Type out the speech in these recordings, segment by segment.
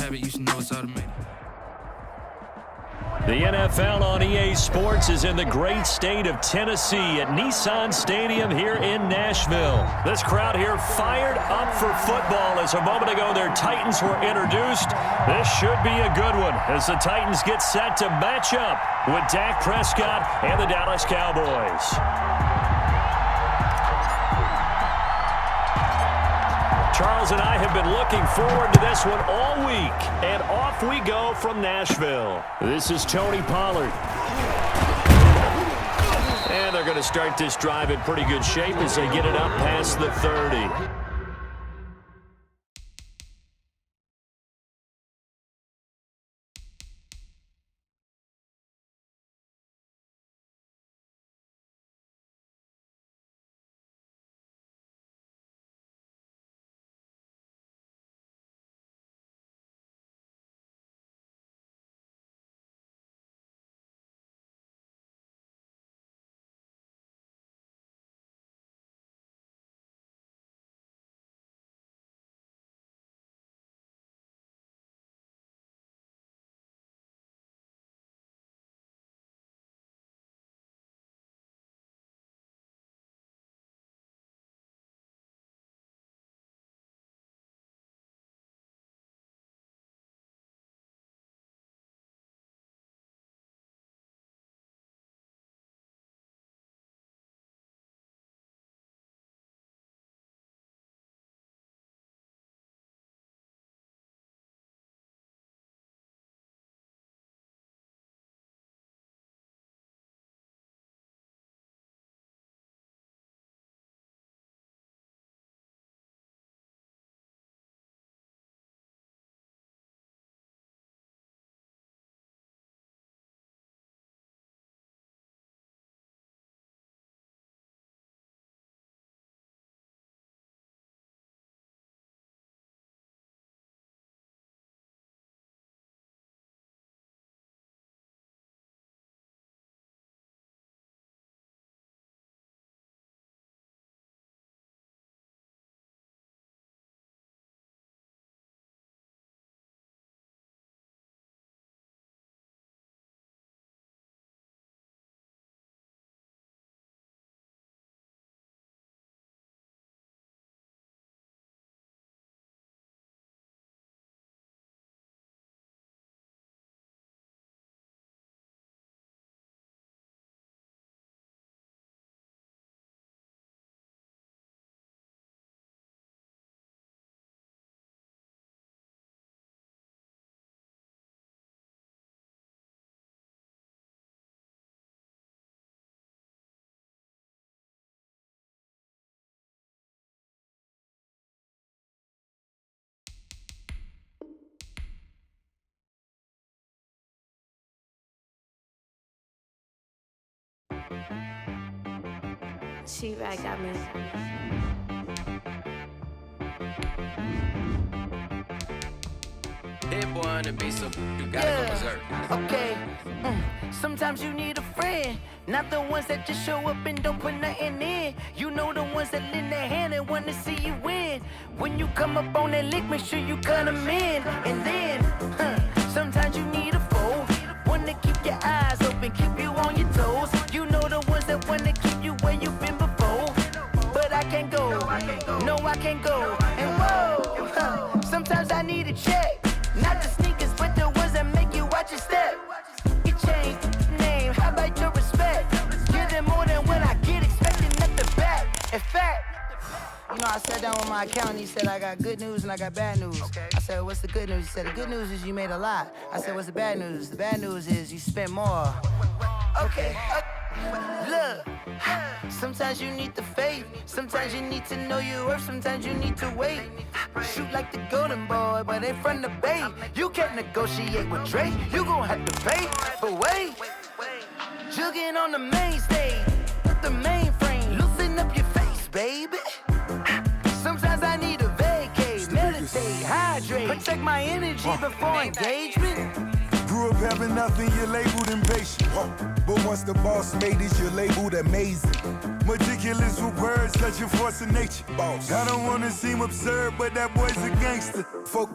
habit, you should know it's automated. The NFL on EA Sports is in the great state of Tennessee at Nissan Stadium here in Nashville. This crowd here fired up for football as a moment ago their Titans were introduced. This should be a good one as the Titans get set to match up with Dak Prescott and the Dallas Cowboys. Charles and I have been looking forward to this one all week, and off we go from Nashville. This is Tony Pollard. And they're going to start this drive in pretty good shape as they get it up past the 30. She-Rag got me. Hit boy on the beat, so you gotta go berserk. Okay. Sometimes you need a friend, not the ones that just show up and don't put nothing in. You know the ones that lend their hand and want to see you win. When you come up on that lick, make sure you cut them in. And then, sometimes you need a foe, one to keep your eyes open, keep you on your toes. You know the ones that want to keep you where you've been before. But I can't go, no I can't go. And whoa, sometimes I need a check. Not the sneakers, but the ones that make you watch your step. You change name, how about your respect? Give them more than what I get, expecting nothing back. In fact, you know, I sat down with my accountant, he said I got good news and I got bad news. I said, what's the good news? He said, the good news is you made a lot. I said, what's the bad news? The bad news is you spent more. Okay. Look, sometimes you need the faith, sometimes you need to know your worth, sometimes you need to wait. Shoot like the golden boy, but ain't from the bay. You can't negotiate with Dre, you gon' have to pay. But wait, jugging on the main stage, the mainframe, loosen up your face, baby. Sometimes I need a vacate, meditate, hydrate, protect my energy before engagement. grew up having nothing, you're labeled impatient. But once the boss made it, you're labeled amazing. Meticulous with words, such a force of nature. Boss. I don't wanna seem absurd, but that boy's a gangster.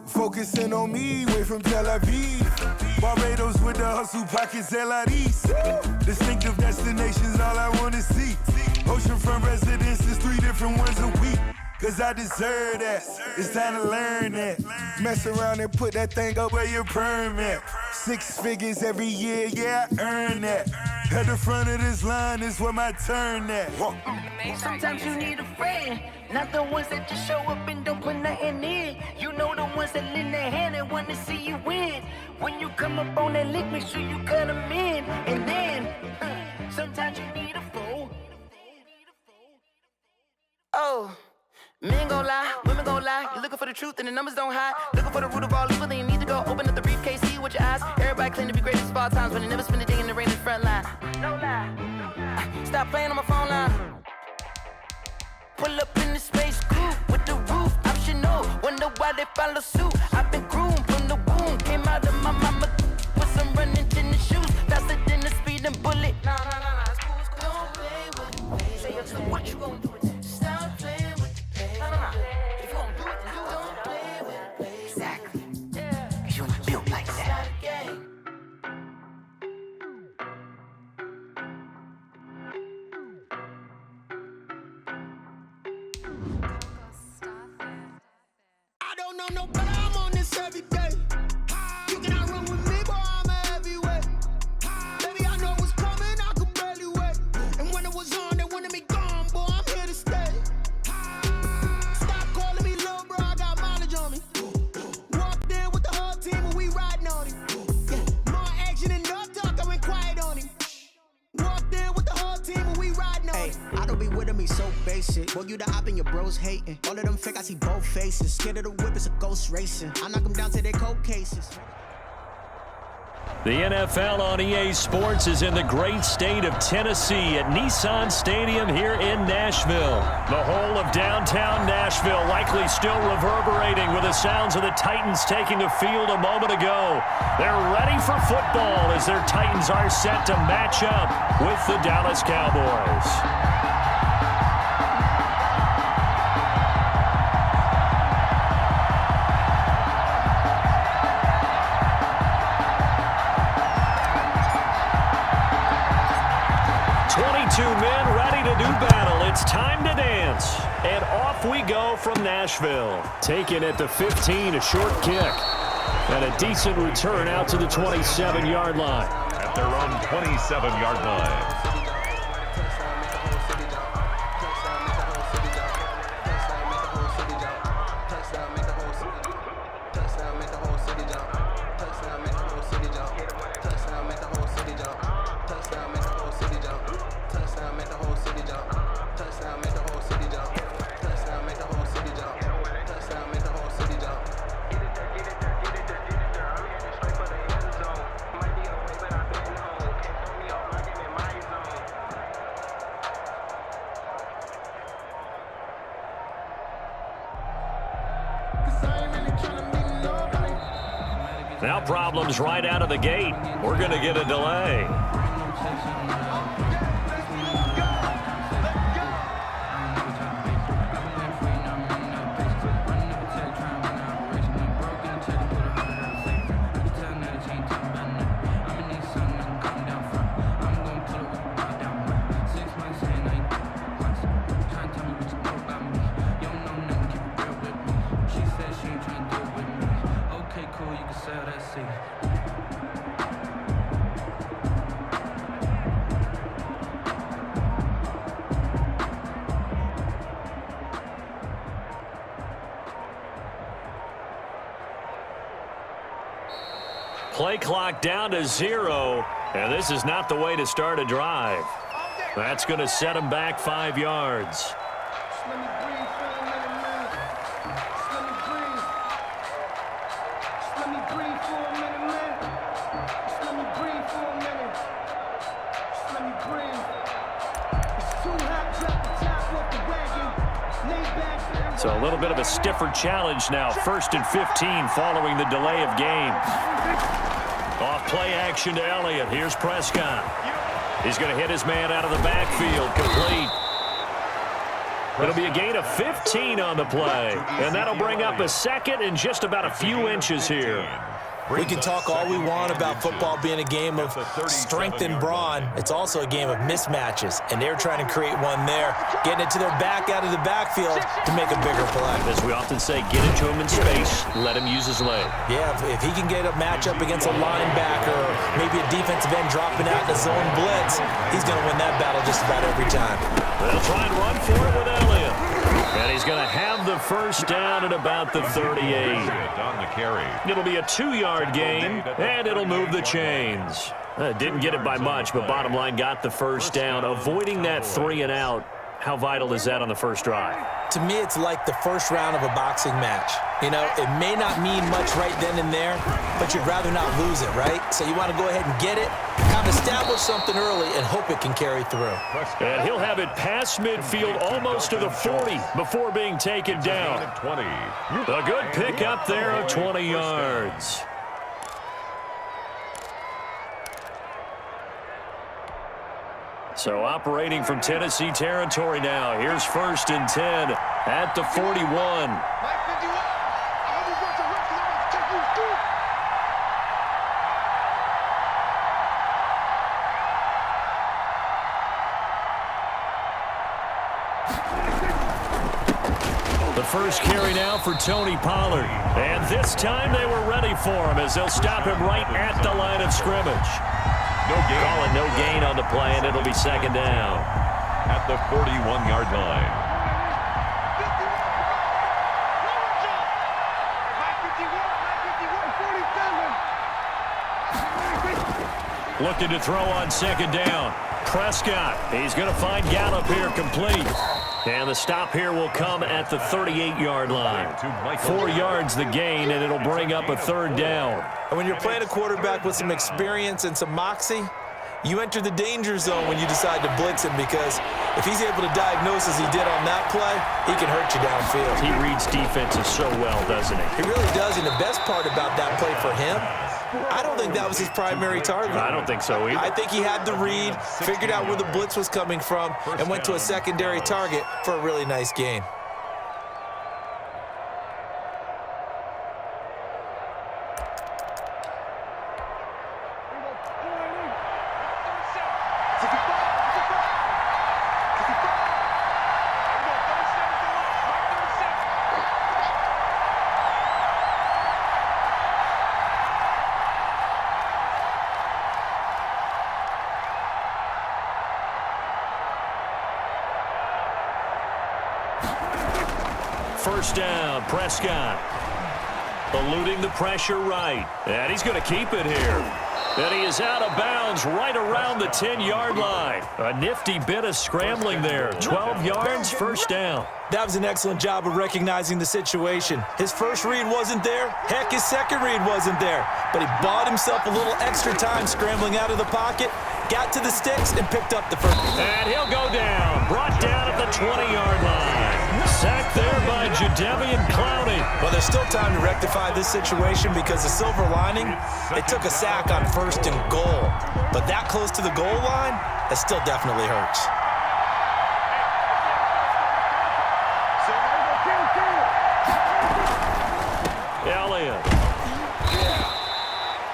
Focusing on me, way from Tel Aviv. Barbados with the hustle pockets, LIDs. Distinctive destinations, all I wanna see. Oceanfront residences, 3 different ones a week. Cause I deserve that, it's time to learn that. Mess around and put that thing up where your permit. 6 figures every year, yeah, I earn that. At the front of this line is where my turn at. Sometimes you need a friend, not the ones that just show up and don't put nothing in. You know the ones that lend their hand and want to see you win. When you come up on that lick, make sure you cut them in. And then, sometimes you need a fool. Oh. Men gon' lie, women gon' lie. You're looking for the truth and the numbers don't hide. Looking for the root of all evil, then you need to go open up the briefcase, see with your eyes. Everybody claim to be greatest of all times, but they never spend a day in the rain in the front line. No lie. Stop playing on my phone line. Pull up in the space coupe with the roof optional. Wonder why they follow suit. I've been groomed from the womb. Came out of my mama with some running tennis shoes. Faster than the speeding bullet. No, it's cool, it's cool. Don't play with the pain. Say so what you gon' do with it? Stop playing. If you gon' do it, then don't play with it. Exactly. Cause you ain't built like that. I don't know no better, I'm on this every day. You cannot run with me, boy, I'm a heavyweight. Baby, I know what's coming, I could barely wait. And when it was on, they wanted me gone, boy, I'm here to stay. Me so basic. Boy, you the op and your bros hating. All of them fake, I see both faces. Scared of the whip, it's a ghost racing. I knock them down to their cold cases. The NFL on EA Sports is in the great state of Tennessee at Nissan Stadium here in Nashville. The whole of downtown Nashville likely still reverberating with the sounds of the Titans taking the field a moment ago. They're ready for football as their Titans are set to match up with the Dallas Cowboys. 22 men ready to do battle. It's time to dance. And off we go from Nashville. Taken at the 15, a short kick. And a decent return out to the 27-yard line. At their own 27-yard line. Now problems right out of the gate. We're going to get a delay. Play clock down to 0, and this is not the way to start a drive. That's going to set him back 5 yards. So a little bit of a stiffer challenge now. 1st and 15 following the delay of game. Off play action to Elliott. Here's Prescott. He's going to hit his man out of the backfield. Complete. It'll be a gain of 15 on the play. And that'll bring up a second and just about a few inches here. We can talk all we want about football being a game of strength and brawn. It's also a game of mismatches, and they're trying to create one there, getting it to their back out of the backfield to make a bigger play. As we often say, get it to him in space, let him use his leg. Yeah, if he can get a matchup against a linebacker or maybe a defensive end dropping out in a zone blitz, he's going to win that battle just about every time. They'll try and run for it with Elliott. And he's going to have the first down at about the 38. On the carry. It'll be a 2-yard gain, and it'll move the chains. Didn't get it by much, but bottom line got the first down. Avoiding that 3 and out, how vital is that on the first drive? To me, it's like the first round of a boxing match. You know, it may not mean much right then and there, but you'd rather not lose it, right? So you want to go ahead and get it, kind of establish something early, and hope it can carry through. And he'll have it past midfield almost to the 40 before being taken down. 20. A good pick up there of 20 yards. So operating from Tennessee territory now. Here's 1st and 10 at the 41. The first carry now for Tony Pollard. And this time they were ready for him as they'll stop him right at the line of scrimmage. No gain. Calling no gain on the play, and it'll be 2nd down. At the 41-yard line. Looking to throw on 2nd down. Prescott, he's going to find Gallup here complete. And the stop here will come at the 38-yard line. 4 yards the gain, and it'll bring up a 3rd down. And when you're playing a quarterback with some experience and some moxie, you enter the danger zone when you decide to blitz him, because if he's able to diagnose as he did on that play, he can hurt you downfield. He reads defenses so well, doesn't he? He really does, and the best part about that play for him, I don't think that was his primary target. I don't think so either. I think he had the read, figured out where the blitz was coming from, and went to a secondary target for a really nice gain. First down, Prescott. Eluding the pressure right. And he's going to keep it here. And he is out of bounds right around the 10-yard line. A nifty bit of scrambling there. 12 yards, first down. That was an excellent job of recognizing the situation. His first read wasn't there. Heck, his second read wasn't there. But he bought himself a little extra time scrambling out of the pocket, got to the sticks, and picked up the first. And he'll go down. Brought down at the 20-yard line. Sacked there by Jadeveon Clowney. Well, there's still time to rectify this situation, because the silver lining, they took a sack on 1st and goal. But that close to the goal line, that still definitely hurts. Elliott.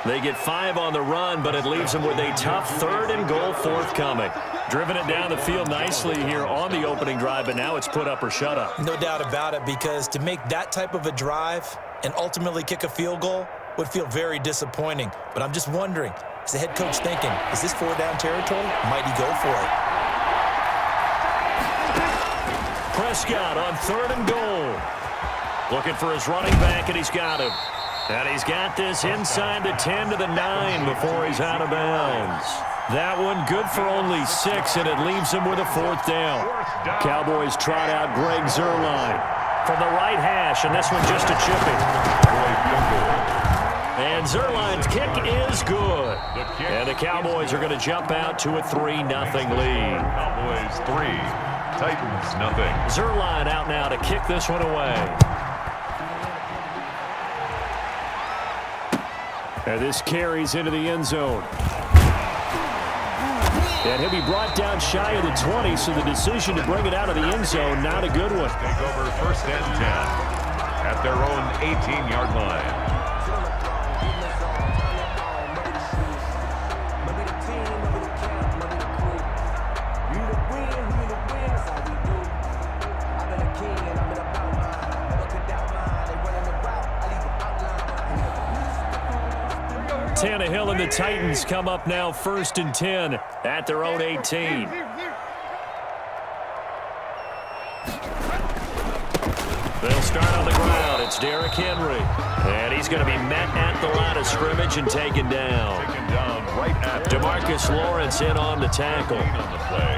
They get 5 on the run, but it leaves them with a tough 3rd and goal forthcoming. Driven it down the field nicely here on the opening drive, but now it's put up or shut up. No doubt about it, because to make that type of a drive and ultimately kick a field goal would feel very disappointing. But I'm just wondering, is the head coach thinking, is this 4-down territory? Might he go for it? Prescott on 3rd and goal. Looking for his running back, and he's got him. And he's got this inside the 10 to the 9 before he's out of bounds. That one good for only 6, and it leaves him with a 4th down. Cowboys trot out Greg Zuerlein from the right hash, and this one just a chipping. And Zerlein's kick is good. And the Cowboys are going to jump out to a 3-0 lead. Cowboys 3, Titans nothing. Zuerlein out now to kick this one away. And this carries into the end zone. And he'll be brought down shy of the 20, so the decision to bring it out of the end zone, not a good one. Take over 1st and 10 at their own 18-yard line. Tannehill and the Titans come up now 1st and 10 at their own 18. They'll start on the ground. It's Derrick Henry. And he's going to be met at the line of scrimmage and taken down. Taken down right at DeMarcus Lawrence in on the tackle.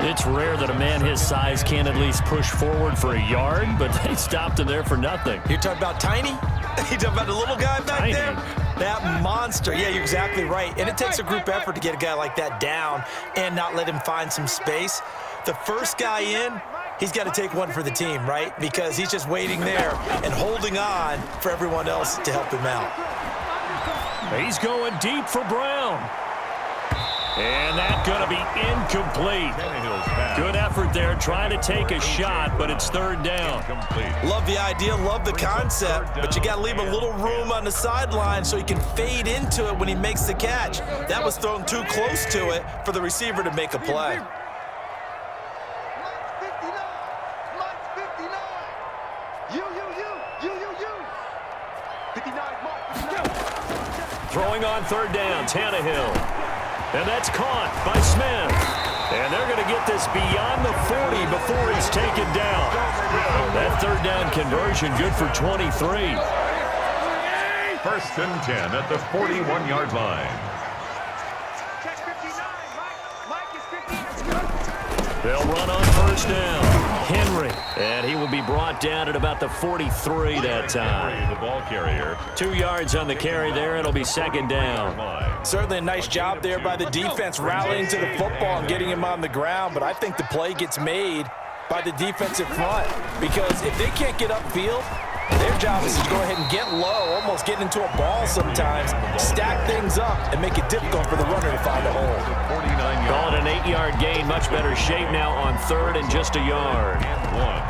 It's rare that a man his size can't at least push forward for a yard, but they stopped him there for nothing. You're talking about Tiny? You talking about the little guy back Tiny. there? That monster. Yeah, you're exactly right. And it takes a group effort to get a guy like that down and not let him find some space. The first guy in, he's got to take one for the team, right? Because he's just waiting there and holding on for everyone else to help him out. He's going deep for Brown. And that's going to be incomplete. Good effort there, trying to take a shot, but it's 3rd down. Love the idea, love the concept, but you got to leave a little room on the sideline so he can fade into it when he makes the catch. That was thrown too close to it for the receiver to make a play. Throwing on 3rd down, Tannehill. And that's caught by Smith. And they're going to get this beyond the 40 before he's taken down. That 3rd down conversion good for 23. 1st and 10 at the 41-yard line. They'll run on 1st down. Henry. And he will be brought down at about the 43 that time. The ball carrier. 2 yards on the carry there. It'll be 2nd down. Certainly a nice job there by the defense rallying to the football and getting him on the ground, but I think the play gets made by the defensive front because if they can't get upfield, their job is to go ahead and get low, almost get into a ball sometimes, stack things up, and make it difficult for the runner to find a hole. Call it an 8-yard gain. Much better shape now on 3rd and just a yard. And 1.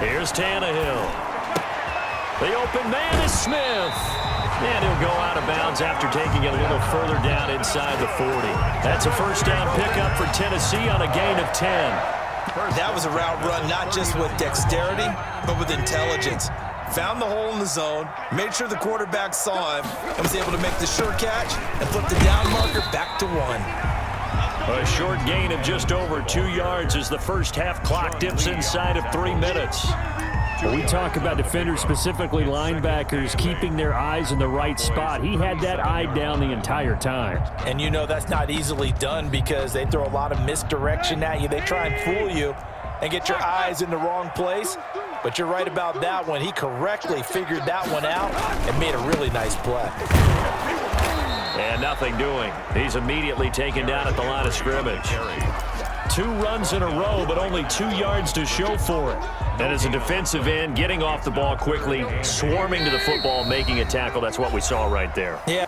Here's Tannehill. The open man is Smith. And he'll go out of bounds after taking it a little further down inside the 40. That's a 1st down pickup for Tennessee on a gain of 10. That was a route run not just with dexterity, but with intelligence. Found the hole in the zone, made sure the quarterback saw him, and was able to make the sure catch and flip the down marker back to 1. A short gain of just over 2 yards as the first half clock dips inside of 3 minutes. We talk about defenders, specifically linebackers, keeping their eyes in the right spot. He had that eye down the entire time. And you know that's not easily done because they throw a lot of misdirection at you. They try and fool you and get your eyes in the wrong place. But you're right about that one. He correctly figured that one out and made a really nice play. And nothing doing. He's immediately taken down at the line of scrimmage. 2 runs in a row, but only 2 yards to show for it. And as a defensive end, getting off the ball quickly, swarming to the football, making a tackle. That's what we saw right there. Yeah.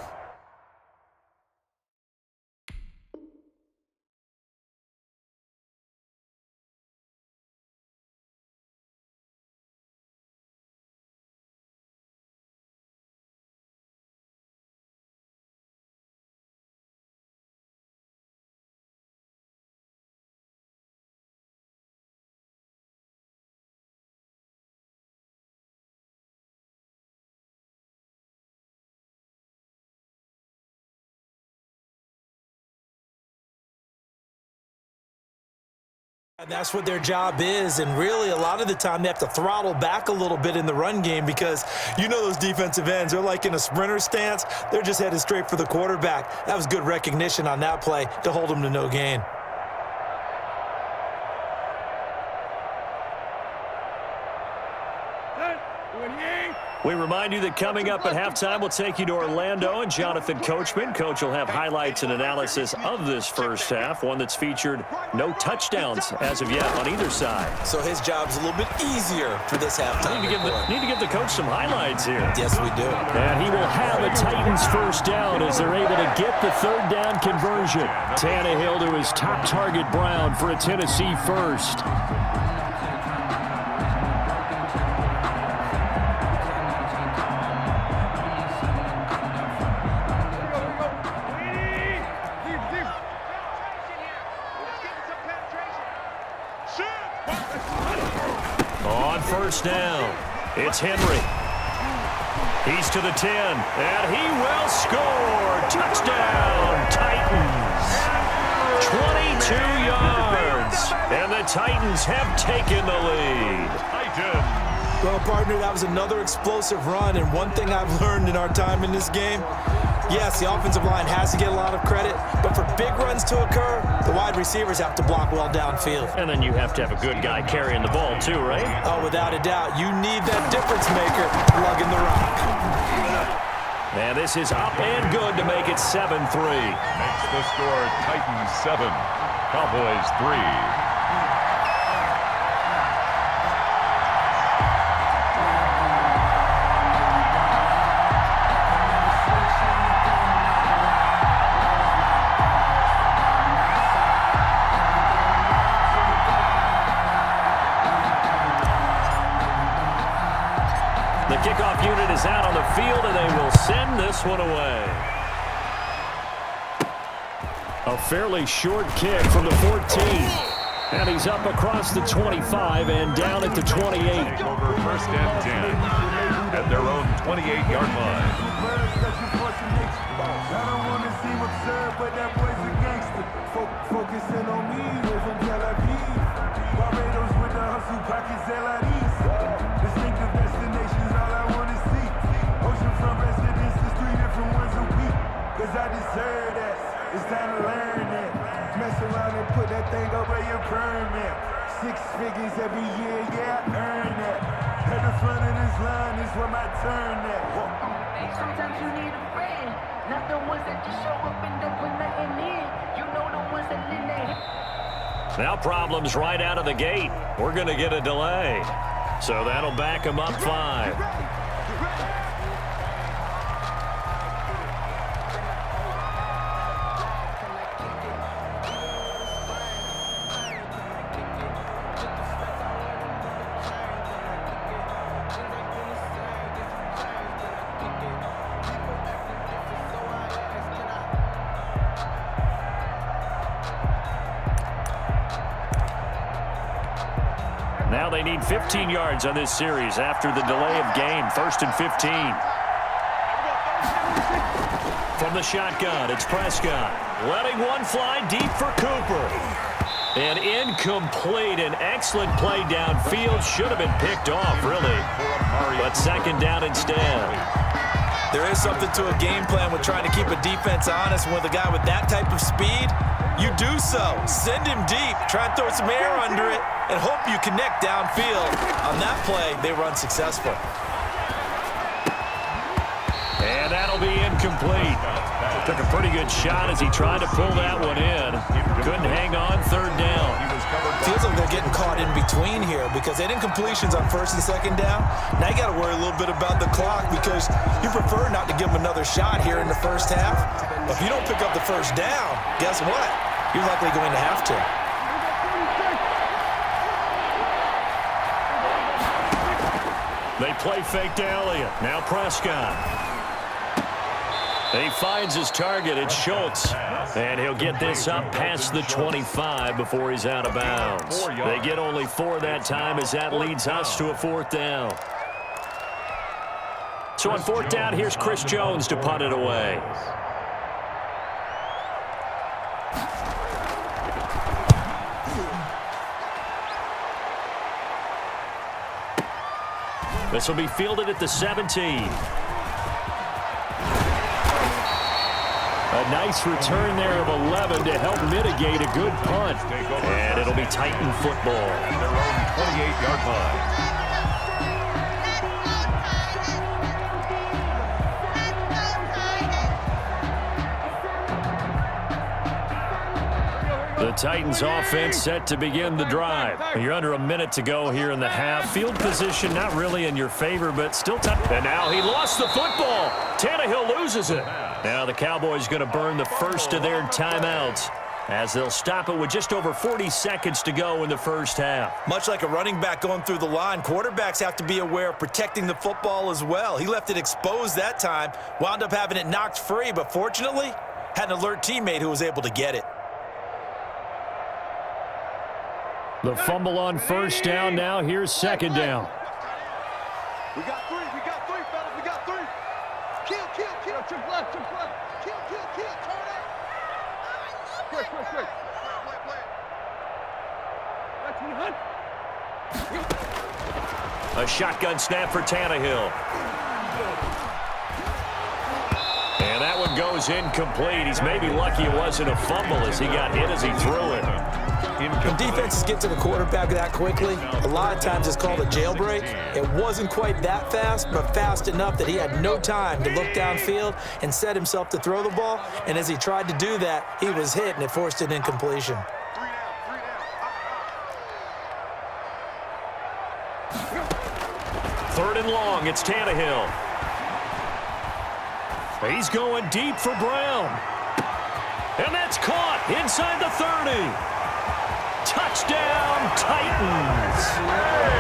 And that's what their job is, and really a lot of the time they have to throttle back a little bit in the run game because you know those defensive ends, they're like in a sprinter stance. They're just headed straight for the quarterback. That was good recognition on that play to hold them to no gain. We remind you that coming up at halftime, we'll take you to Orlando and Jonathan Coachman. Coach will have highlights and analysis of this first half, one that's featured no touchdowns as of yet on either side. So his job's a little bit easier for this halftime. Need to give the coach some highlights here. Yes, we do. And he will have a Titans first down as they're able to get the third down conversion. Tannehill to his top target, Brown, for a Tennessee first. On first down, it's Henry. He's to the 10, and he will score. Touchdown, Titans. 22 yards, and the Titans have taken the lead. Well, partner, that was another explosive run, and one thing I've learned in our time in this game, yes, the offensive line has to get a lot of credit, but for big runs to occur, the wide receivers have to block well downfield. And then you have to have a good guy carrying the ball too, right? Oh, without a doubt. You need that difference maker lugging the rock. And this is up and good to make it 7-3. Makes the score Titans 7, Cowboys 3. The kickoff unit is out on the field, and they will send this one away. A fairly short kick from the 14. And he's up across the 25 and down at the 28. Over first and 10 at their own 28-yard line. I don't want to seem absurd, but that boy's a gangster. Focusing on me, we're from Tel Aviv. Barbados with the hustle, pockets LIDs. Distinctive destinations, all I want to see. Oceanfront residences, 3 different ones a week. Cause I deserve that, it's time to learn that. Mess around and put that thing over your permit. 6 figures every year, yeah, I earn that. At the front of this line is where my turn at. Sometimes you need a friend, not the ones that just show up and don't put nothing in. You know the ones that lend their hand. Now problems right out of the gate. We're going to get a delay. So that'll back them up 5. Now they need 15 yards on this series after the delay of game. 1st and 15. From the shotgun, it's Prescott. Letting one fly deep for Cooper. An incomplete and excellent play downfield. Should have been picked off, really. But 2nd down instead. There is something to a game plan with trying to keep a defense honest. With a guy with that type of speed, you do so. Send him deep. Try and throw some air under it and hope you connect downfield. On that play, they were unsuccessful. And that'll be incomplete. Took a pretty good shot as he tried to pull that one in. Couldn't hang on. 3rd down. Feels like they're getting caught in between here because they didn't completions on 1st and 2nd down. Now you got to worry a little bit about the clock because you prefer not to give them another shot here in the first half. But if you don't pick up the 1st down, guess what? You're likely going to have to. They play fake to Elliott. Now Prescott. He finds his target. It's Schultz. And he'll get this up past the 25 before he's out of bounds. They get only 4 that time as that leads us to a 4th down. So on 4th down, here's Chris Jones to punt it away. This will be fielded at the 17. A nice return there of 11 to help mitigate a good punt. And it'll be Titan football. Their own 28-yard line. Titans offense set to begin the drive. You're under a minute to go here in the half. Field position not really in your favor, but still tough. And now he lost the football. Tannehill loses it. Now the Cowboys going to burn the first of their timeouts as they'll stop it with just over 40 seconds to go in the first half. Much like a running back going through the line, quarterbacks have to be aware of protecting the football as well. He left it exposed that time, wound up having it knocked free, but fortunately had an alert teammate who was able to get it. The fumble on first down. Now here's second down. We got three, fellas, we got three. Kill, trick left. Kill, turn it. Quick. Play. A shotgun snap for Tannehill. And that one goes incomplete. He's maybe lucky it wasn't a fumble as he got hit as he threw it. When defenses get to the quarterback that quickly, a lot of times it's called a jailbreak. It wasn't quite that fast, but fast enough that he had no time to look downfield and set himself to throw the ball. And as he tried to do that, he was hit, and it forced an incompletion. Third and long, it's Tannehill. He's going deep for Brown. And that's caught inside the 30. Touchdown, Titans.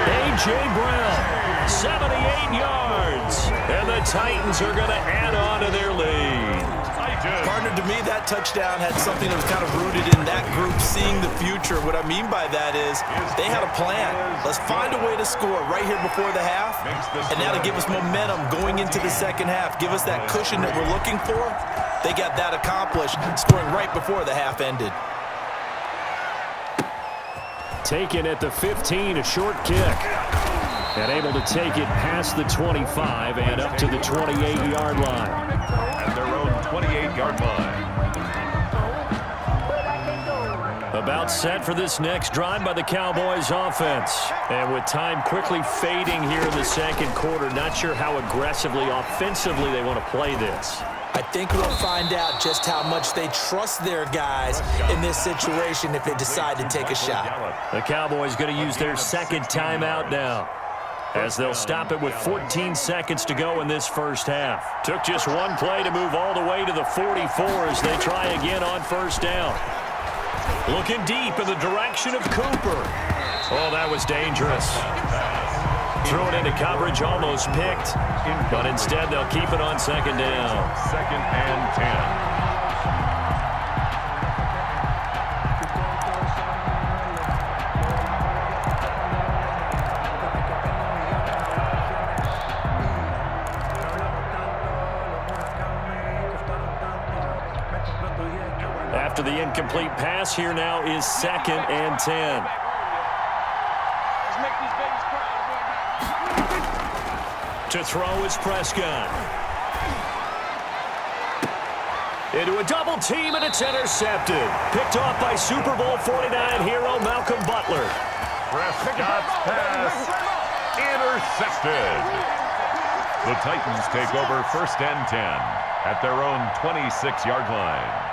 A.J. Brown, 78 yards. And the Titans are going to add on to their lead. Partner, to me, that touchdown had something that was kind of rooted in that group seeing the future. What I mean by that is they had a plan. Let's find a way to score right here before the half, and that'll give us momentum going into the second half. Give us that cushion that we're looking for. They got that accomplished, scoring right before the half ended. Taken at the 15, a short kick. And able to take it past the 25 and up to the 28-yard line. At their own 28-yard line. About set for this next drive by the Cowboys offense. And with time quickly fading here in the second quarter, not sure how aggressively, offensively they want to play this. I think we'll find out just how much they trust their guys in this situation if they decide to take a shot. The Cowboys going to use their second timeout now, as they'll stop it with 14 seconds to go in this first half. Took just one play to move all the way to the 44 as they try again on first down. Looking deep in the direction of Cooper. Oh, that was dangerous. Threw it into coverage, almost picked, but instead they'll keep it on second down. Second and 10. After the incomplete pass, here now is second and 10. To throw is Prescott. Into a double team, and it's intercepted. Picked off by Super Bowl 49 hero Malcolm Butler. Prescott's pass intercepted. The Titans take over first and 10 at their own 26-yard line.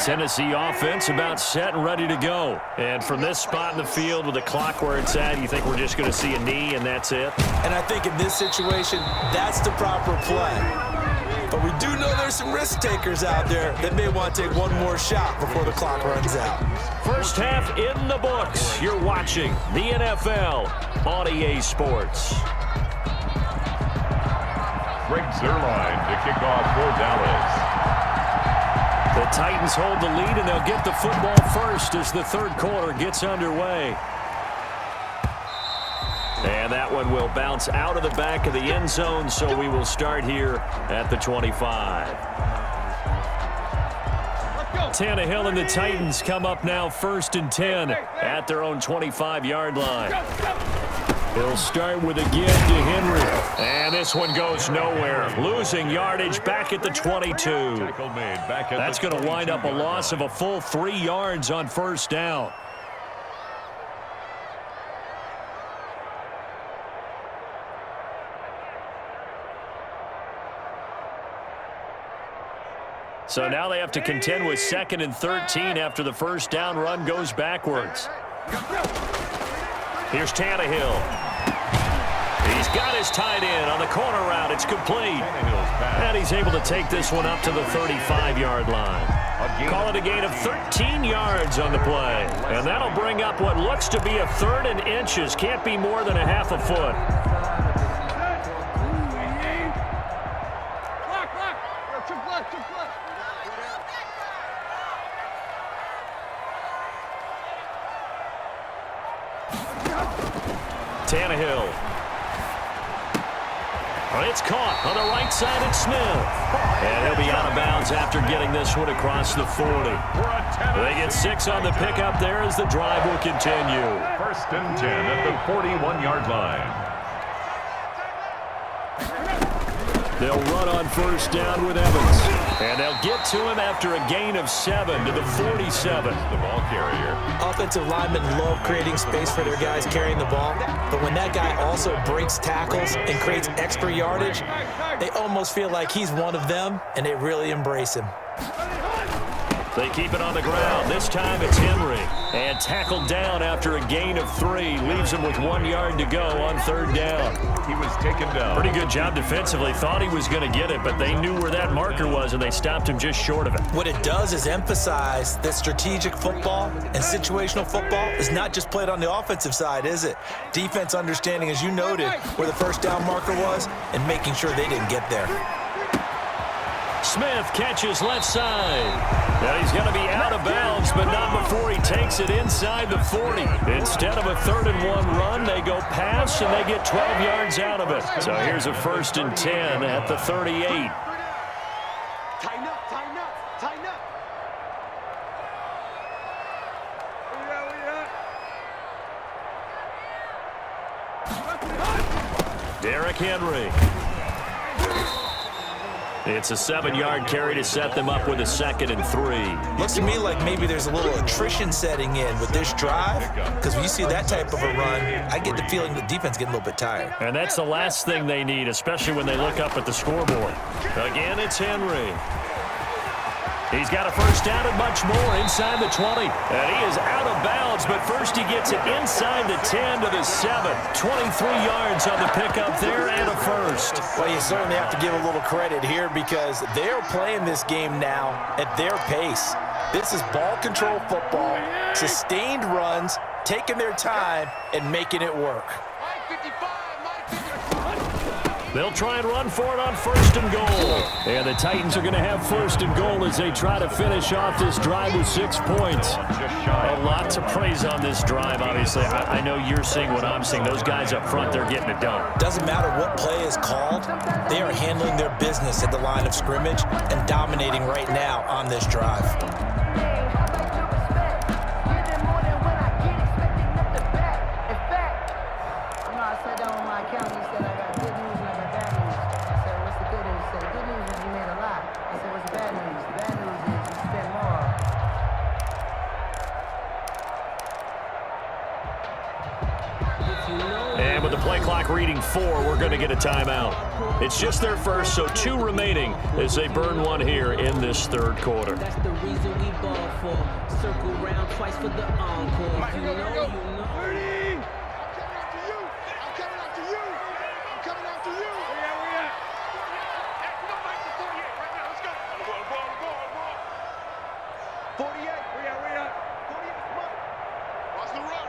Tennessee offense about set and ready to go. And from this spot in the field with the clock where it's at, you think we're just going to see a knee and that's it? And I think in this situation, that's the proper play. But we do know there's some risk takers out there that may want to take one more shot before the clock runs out. First half in the books. You're watching the NFL on EA Sports. Greg Zuerlein to kick off for Dallas. The Titans hold the lead, and they'll get the football first as the third quarter gets underway. And that one will bounce out of the back of the end zone, so we will start here at the 25. Tannehill and the Titans come up now first and 10 at their own 25-yard line. They'll start with a give to Henry. And this one goes nowhere. Losing yardage back at the 22. That's going to wind up a loss of a full 3 yards on first down. So now they have to contend with 2nd and 13 after the first down run goes backwards. Here's Tannehill. He's got his tight end on the corner route. It's complete. And he's able to take this one up to the 35-yard line. Call it a gain of 13 yards on the play. And that'll bring up what looks to be a 3rd and inches. Can't be more than a half a foot. Tannehill. It's caught on the right side at Smith. And he'll be out of bounds after getting this one across the 40. They get 6 on the pickup there as the drive will continue. 1st and 10 at the 41-yard line. They'll run on first down with Evans. And they'll get to him after a gain of 7 to the 47. The ball carrier. Offensive linemen love creating space for their guys carrying the ball. But when that guy also breaks tackles and creates extra yardage, they almost feel like he's one of them, and they really embrace him. They keep it on the ground. This time it's Henry. And tackled down after a gain of 3. Leaves him with 1 yard to go on 3rd down. He was taken down. Pretty good job defensively. Thought he was going to get it, but they knew where that marker was, and they stopped him just short of it. What it does is emphasize that strategic football and situational football is not just played on the offensive side, is it? Defense understanding, as you noted, where the first down marker was and making sure they didn't get there. Smith catches left side. Now he's going to be out of bounds, but not before he takes it inside the 40. Instead of a 3rd and 1 run, they go pass, and they get 12 yards out of it. So here's a 1st and 10 at the 38. Tighten up, tighten up, tighten up. Derrick Henry. It's a 7-yard carry to set them up with a 2nd and 3. Looks to me like maybe there's a little attrition setting in with this drive, because when you see that type of a run, I get the feeling the defense getting a little bit tired. And that's the last thing they need, especially when they look up at the scoreboard. Again, it's Henry. He's got a first down and much more inside the 20. And he is out of bounds, but first he gets it inside the 10 to the 7. 23 yards on the pickup there and a first. Well, you certainly have to give a little credit here because they're playing this game now at their pace. This is ball control football, sustained runs, taking their time, and making it work. They'll try and run for it on 1st and goal. And the Titans are going to have 1st and goal as they try to finish off this drive with 6 points. A lot to praise on this drive, obviously. I know you're seeing what I'm seeing. Those guys up front, they're getting it done. Doesn't matter what play is called. They are handling their business at the line of scrimmage and dominating right now on this drive. And with the play clock reading 4, we're going to get a timeout. It's just their first, so 2 remaining as they burn one here in this 3rd quarter. That's the reason we ball for. Circle round twice for the encore. You know. I'm coming after you. I'm coming after you. Where we at? We don't like the 48 right now. Let's go. Ball. 48. We at? 48. Come on. Watch the run.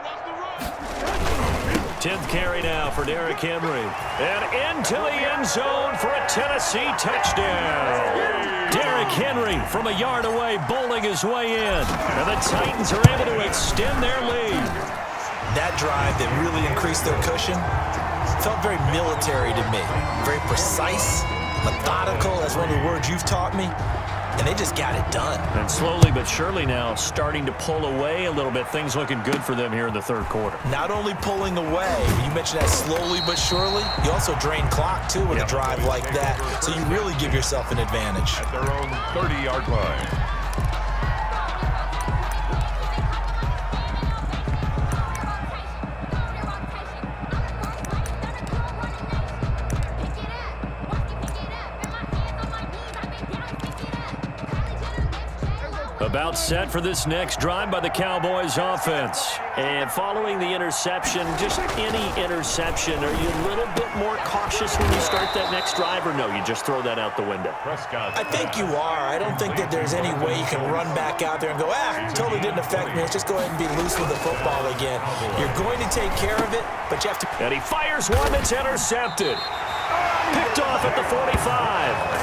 10th carry now for Derrick Henry. And into the end zone for a Tennessee touchdown. Derrick Henry from a yard away bowling his way in. And the Titans are able to extend their lead. That drive that really increased their cushion felt very military to me. Very precise, methodical, that's one of the words you've taught me. And they just got it done. And slowly but surely now starting to pull away a little bit. Things looking good for them here in the 3rd quarter. Not only pulling away, you mentioned that slowly but surely, you also drain clock too with a drive like that. So you really give yourself an advantage. At their own 30-yard line. About set for this next drive by the Cowboys offense. And following the interception, just any interception, are you a little bit more cautious when you start that next drive, or no, you just throw that out the window? I think you are. I don't think that there's any way you can run back out there and go, totally didn't affect me. Let's just go ahead and be loose with the football again. You're going to take care of it, but you have to. And he fires one that's intercepted. Picked off at the 45.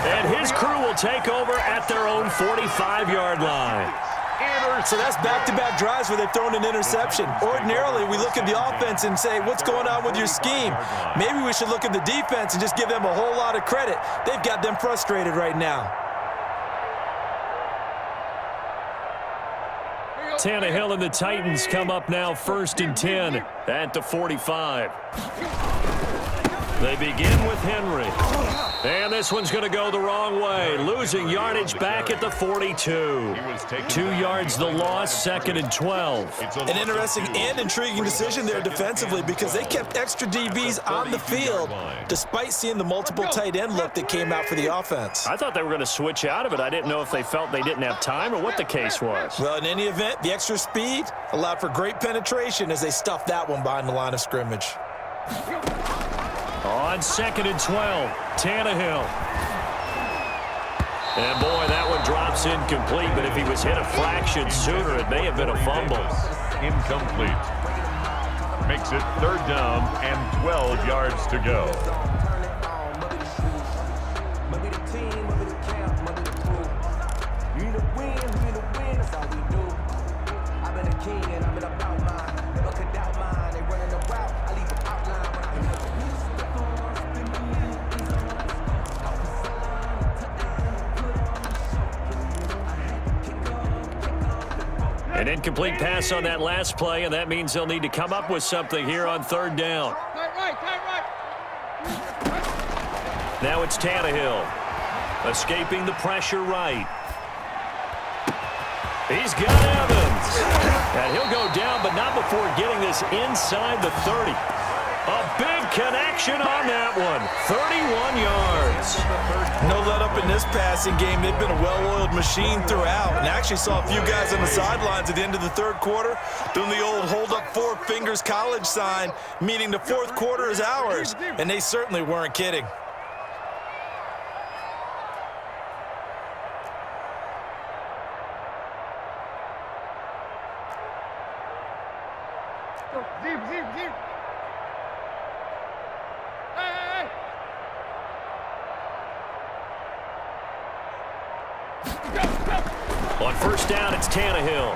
And his crew will take over at their own 45-yard line. So that's back-to-back drives where they've thrown an interception. Ordinarily, we look at the offense and say, what's going on with your scheme? Maybe we should look at the defense and just give them a whole lot of credit. They've got them frustrated right now. Tannehill and the Titans come up now 1st and 10 at the 45. They begin with Henry. And this one's going to go the wrong way. Losing yardage back at the 42. 2 yards the loss, 2nd and 12. An interesting and intriguing decision there defensively because they kept extra DBs on the field despite seeing the multiple tight end look that came out for the offense. I thought they were going to switch out of it. I didn't know if they felt they didn't have time or what the case was. Well, in any event, the extra speed allowed for great penetration as they stuffed that one behind the line of scrimmage. On 2nd and 12, Tannehill. And boy, that one drops incomplete, but if he was hit a fraction sooner, it may have been a fumble. Incomplete. Makes it 3rd down and 12 yards to go. An incomplete pass on that last play, and that means they'll need to come up with something here on 3rd down. Now it's Tannehill. Escaping the pressure right. He's got Evans. And he'll go down, but not before getting this inside the 30. A big connection on that one. 31 yards. No let up in this passing game. They've been a well-oiled machine throughout. And I actually saw a few guys on the sidelines at the end of the 3rd quarter doing the old hold up 4 fingers college sign, meaning the 4th quarter is ours. And they certainly weren't kidding. On 1st down, it's Tannehill.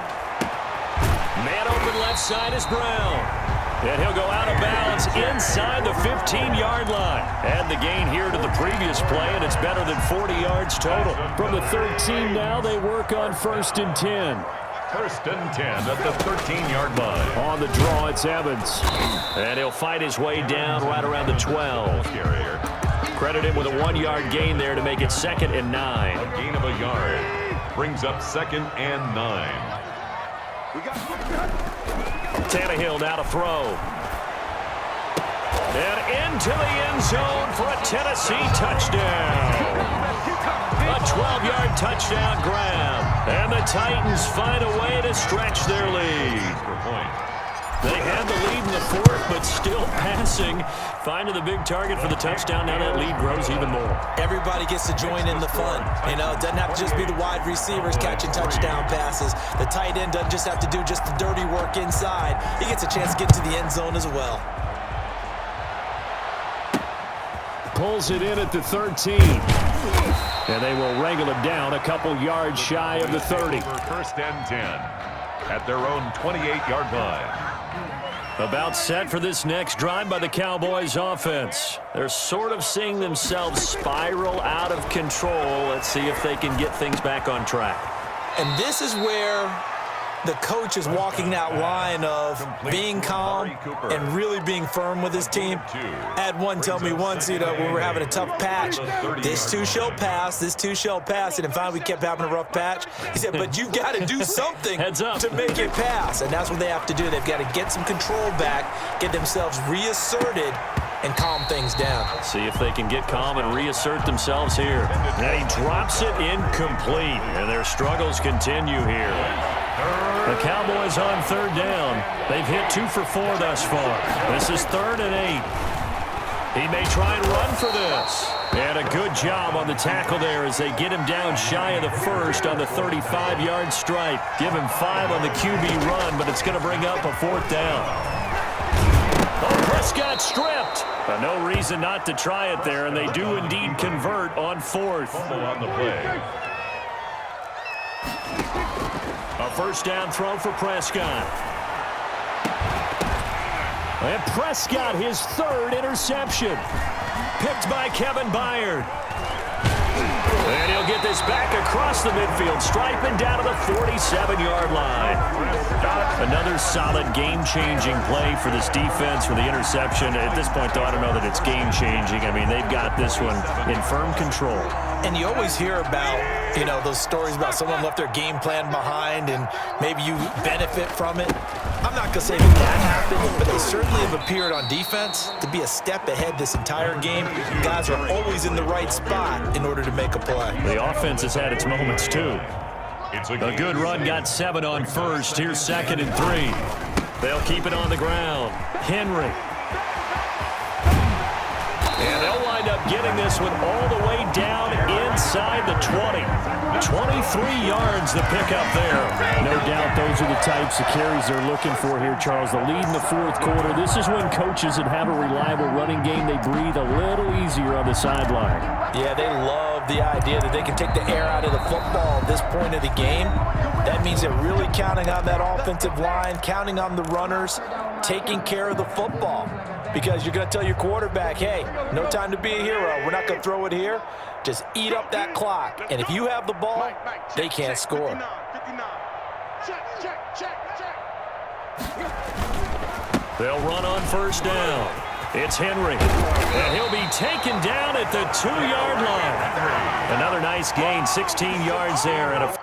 Man open left side is Brown. And he'll go out of bounds inside the 15-yard line. Add the gain here to the previous play, and it's better than 40 yards total. From the 13 now, they work on 1st and 10. 1st and 10 at the 13-yard line. On the draw, it's Evans. And he'll fight his way down right around the 12. Credit him with a 1-yard gain there to make it 2nd and 9. A gain of a yard brings up 2nd and 9. Tannehill now to throw. And into the end zone for a Tennessee touchdown. A 12-yard touchdown grab. And the Titans find a way to stretch their lead. They had the lead in the 4th, but still passing. Finding the big target for the touchdown. Now that lead grows even more. Everybody gets to join in the fun. You know, it doesn't have to just be the wide receivers catching touchdown passes. The tight end doesn't just have to do just the dirty work inside. He gets a chance to get to the end zone as well. Pulls it in at the 13. And they will wrangle him down a couple yards shy of the 30. 1st and 10 at their own 28-yard line. About set for this next drive by the Cowboys offense. They're sort of seeing themselves spiral out of control. Let's see if they can get things back on track. And this is where the coach is walking that line of being calm and really being firm with his team. Had one tell me once, you know, when we were having a tough patch, this too shall pass, this too shall pass. And finally we kept having a rough patch. He said, but you've got to do something to make it pass. And that's what they have to do. They've got to get some control back, get themselves reasserted, and calm things down. See if they can get calm and reassert themselves here. And he drops it incomplete, and their struggles continue here. The Cowboys on third down. They've hit 2 for 4 thus far. This is 3rd and 8. He may try and run for this. And a good job on the tackle there as they get him down shy of the first on the 35-yard stripe. Give him 5 on the QB run, but it's going to bring up a 4th down. Oh, Prescott stripped. But no reason not to try it there, and they do indeed convert on 4th. On the play. A first down throw for Prescott. And Prescott, his 3rd interception. Picked by Kevin Byard. And he'll get this back across the midfield stripe and down to the 47-yard line. Another solid game-changing play for this defense for the interception. At this point, though, I don't know that it's game-changing. I mean, they've got this one in firm control. And you always hear about, those stories about someone left their game plan behind and maybe you benefit from it. I'm not going to say that happened, but they certainly have appeared on defense to be a step ahead this entire game. Guys are always in the right spot in order to make a play. The offense has had its moments, too. A good run got 7 on first. Here's 2nd and 3. They'll keep it on the ground. Henry. And they'll wind up getting this one all the way down inside the 20. 23 yards the pickup there. No doubt those are the types of carries they're looking for here, Charles. The lead in the 4th quarter. This is when coaches that have a reliable running game, they breathe a little easier on the sideline. Yeah, they love the idea that they can take the air out of the football at this point of the game. That means they're really counting on that offensive line, counting on the runners, taking care of the football. Because you're going to tell your quarterback, hey, no time to be a hero. We're not going to throw it here. Just eat up that clock. And if you have the ball, they can't score. They'll run on first down. It's Henry. And he'll be taken down at the 2-yard line. Another nice gain, 16 yards there, and a